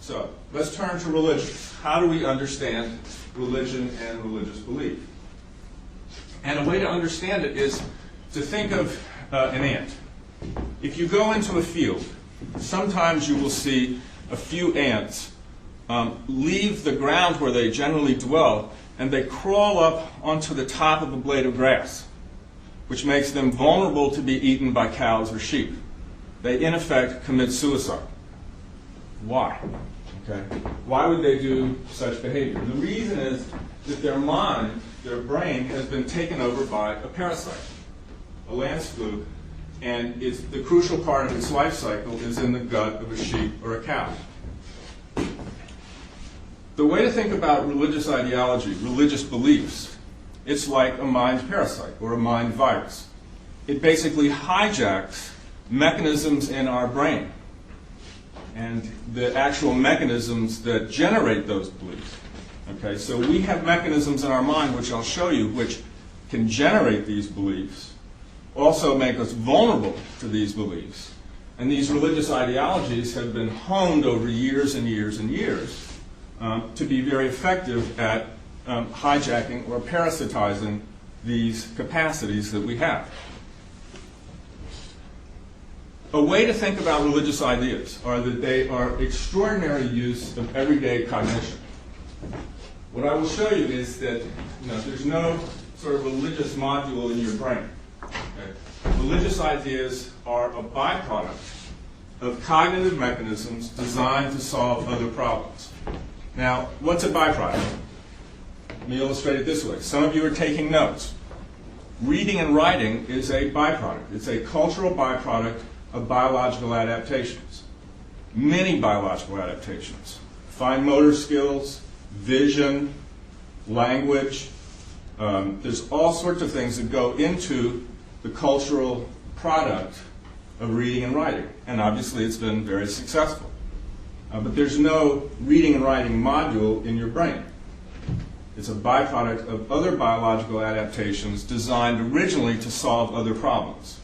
So let's turn to religion. How do we understand religion and religious belief? And a way to understand it is to think of an ant. If you go into a field, sometimes you will see a few ants leave the ground where they generally dwell, and they crawl up onto the top of a blade of grass, which makes them vulnerable to be eaten by cows or sheep. They, in effect, commit suicide. Why? Okay. Why would they do such behavior? The reason is that their mind, their brain, has been taken over by a parasite, a lance fluke, and the crucial part of its life cycle is in the gut of a sheep or a cow. The way to think about religious ideology, religious beliefs, it's like a mind parasite or a mind virus. It basically hijacks mechanisms in our brain and the actual mechanisms that generate those beliefs. Okay, so we have mechanisms in our mind, which I'll show you, which can generate these beliefs, also make us vulnerable to these beliefs. And these religious ideologies have been honed over years and years and years to be very effective at hijacking or parasitizing these capacities that we have. A way to think about religious ideas are that they are extraordinary use of everyday cognition. What I will show you is that there's no sort of religious module in your brain. Okay? Religious ideas are a byproduct of cognitive mechanisms designed to solve other problems. Now, what's a byproduct? Let me illustrate it this way. Some of you are taking notes. Reading and writing is a byproduct. It's a cultural byproduct of biological adaptations. Many biological adaptations. Fine motor skills, vision, language. There's all sorts of things that go into the cultural product of reading and writing. And obviously it's been very successful. But there's no reading and writing module in your brain. It's a byproduct of other biological adaptations designed originally to solve other problems.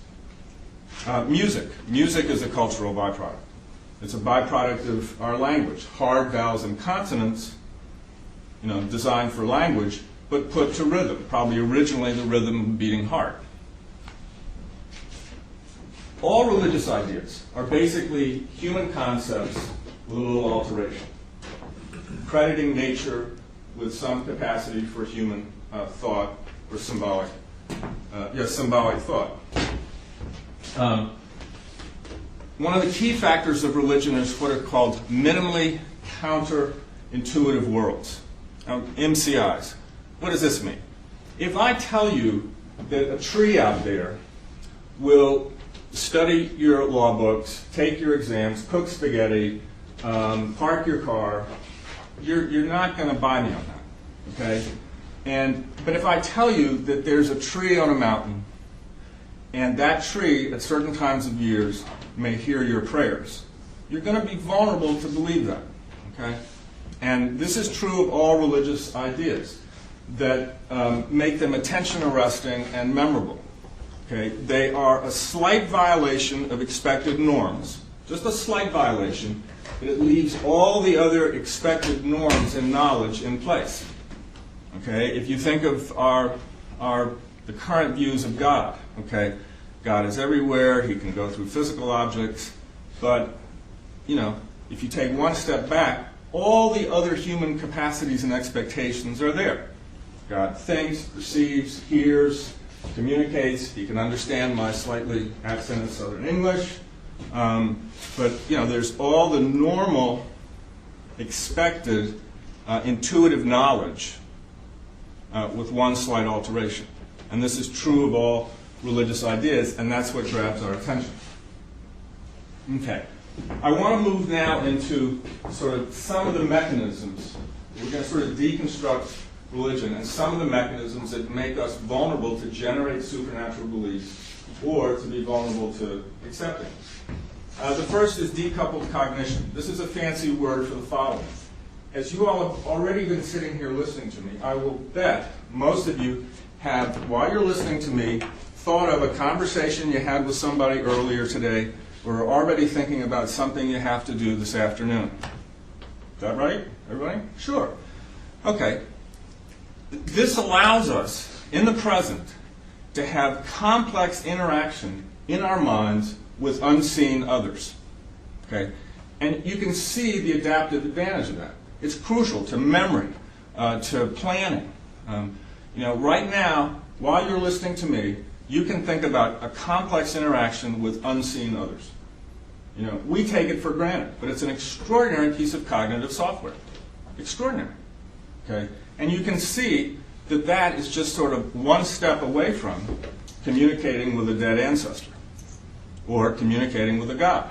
Music. Music is a cultural byproduct. It's a byproduct of our language. Hard vowels and consonants, designed for language, but put to rhythm, probably originally the rhythm of a beating heart. All religious ideas are basically human concepts with a little alteration, crediting nature with some capacity for human thought or symbolic thought. One of the key factors of religion is what are called minimally counterintuitive worlds, MCIs. What does this mean? If I tell you that a tree out there will study your law books, take your exams, cook spaghetti, park your car, you're not going to buy me on that, okay? But if I tell you that there's a tree on a mountain, and that tree at certain times of years may hear your prayers, you're going to be vulnerable to believe that, okay? And this is true of all religious ideas that make them attention-arresting and memorable. Okay? They are a slight violation of expected norms, just a slight violation, but it leaves all the other expected norms and knowledge in place. Okay? If you think of the current views of God, okay, God is everywhere, he can go through physical objects, but if you take one step back, all the other human capacities and expectations are there. God thinks, perceives, hears, communicates. He can understand my slightly accented Southern English. But there's all the normal, expected, intuitive knowledge with one slight alteration. And this is true of all religious ideas, and that's what grabs our attention. Okay. I want to move now into sort of some of the mechanisms. We're going to sort of deconstruct religion and some of the mechanisms that make us vulnerable to generate supernatural beliefs or to be vulnerable to accepting. The first is decoupled cognition. This is a fancy word for the following. As you all have already been sitting here listening to me, I will bet most of you have, while you're listening to me, thought of a conversation you had with somebody earlier today or are already thinking about something you have to do this afternoon. Is that right, everybody? Sure. Okay. This allows us, in the present, to have complex interaction in our minds with unseen others. Okay? And you can see the adaptive advantage of that. It's crucial to memory, to planning. Right now, while you're listening to me, you can think about a complex interaction with unseen others. We take it for granted, but it's an extraordinary piece of cognitive software. Extraordinary. Okay? And you can see that that is just sort of one step away from communicating with a dead ancestor or communicating with a god.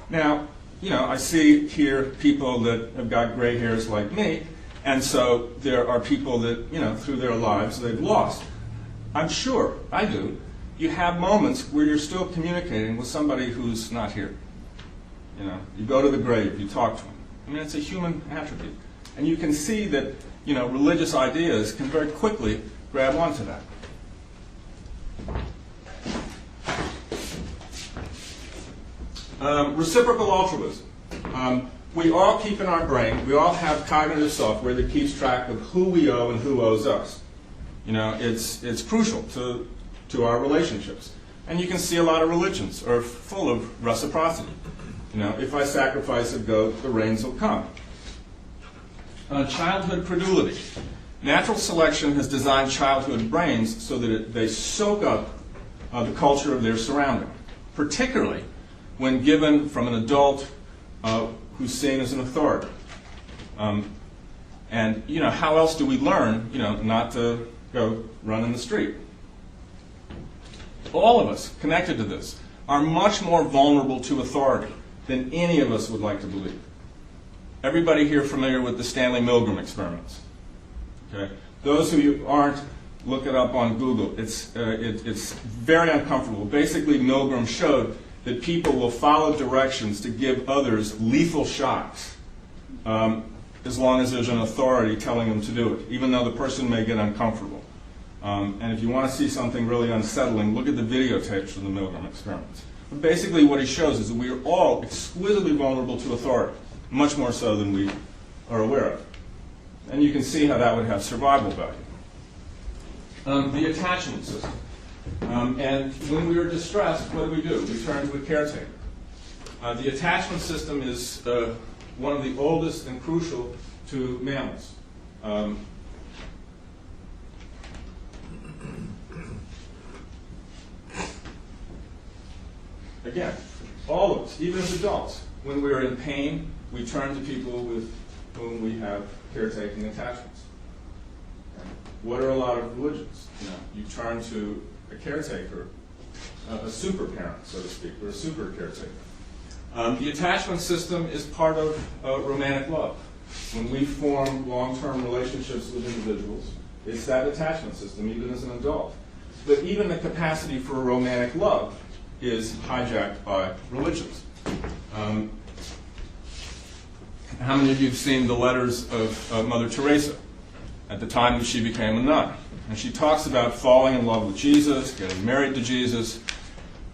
Now, I see here people that have got gray hairs like me, and so there are people that, through their lives they've lost. I'm sure, I do, you have moments where you're still communicating with somebody who's not here. You go to the grave, you talk to them. I mean, it's a human attribute. And you can see that, religious ideas can very quickly grab onto that. Reciprocal altruism. We all keep in our brain, we all have cognitive software that keeps track of who we owe and who owes us. It's crucial to our relationships. And you can see a lot of religions are full of reciprocity. If I sacrifice a goat, the rains will come. Childhood credulity. Natural selection has designed childhood brains so that they soak up the culture of their surrounding, particularly when given from an adult who's seen as an authority. And how else do we learn, not to go run in the street? All of us connected to this are much more vulnerable to authority than any of us would like to believe. Everybody here familiar with the Stanley Milgram experiments? Okay. Those who aren't, look it up on Google. It's very uncomfortable. Basically, Milgram showed that people will follow directions to give others lethal shocks as long as there's an authority telling them to do it, even though the person may get uncomfortable. And if you want to see something really unsettling, look at the videotapes from the Milgram experiments. But basically what he shows is that we are all exquisitely vulnerable to authority, much more so than we are aware of. And you can see how that would have survival value. The attachment system. And when we are distressed, what do? We turn to a caretaker. The attachment system is one of the oldest and crucial to mammals. Again, all of us, even as adults, when we are in pain, we turn to people with whom we have caretaking attachments. Okay. What are a lot of religions? You turn to a caretaker, a super parent, so to speak, or a super caretaker. The attachment system is part of romantic love. When we form long-term relationships with individuals, it's that attachment system, even as an adult. But even the capacity for romantic love is hijacked by religions. How many of you have seen the letters of Mother Teresa at the time that she became a nun? And she talks about falling in love with Jesus, getting married to Jesus.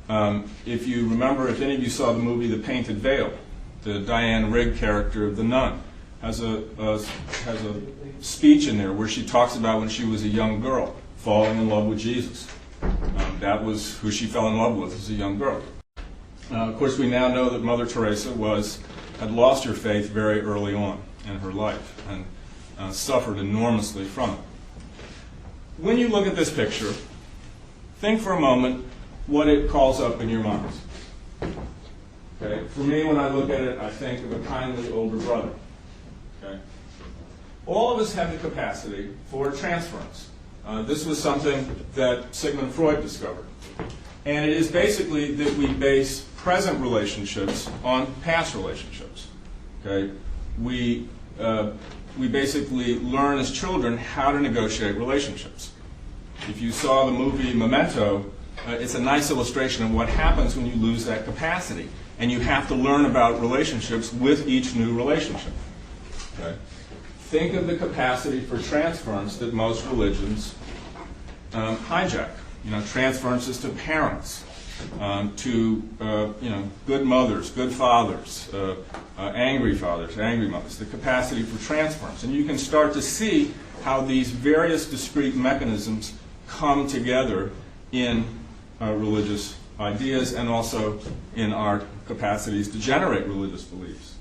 If you remember, if any of you saw the movie The Painted Veil, the Diane Rigg character of the nun has a speech in there where she talks about when she was a young girl falling in love with Jesus. That was who she fell in love with as a young girl. Of course, we now know that Mother Teresa had lost her faith very early on in her life and suffered enormously from it. When you look at this picture, think for a moment what it calls up in your minds. Okay? For me, when I look at it, I think of a kindly older brother. Okay? All of us have the capacity for transference. This was something that Sigmund Freud discovered. And it is basically that we base present relationships on past relationships. Okay? We basically learn as children how to negotiate relationships. If you saw the movie Memento, it's a nice illustration of what happens when you lose that capacity. And you have to learn about relationships with each new relationship. Okay? Think of the capacity for transference that most religions hijack. Transferences to parents, to good mothers, good fathers, angry mothers, the capacity for transference. And you can start to see how these various discrete mechanisms come together in religious ideas and also in our capacities to generate religious beliefs.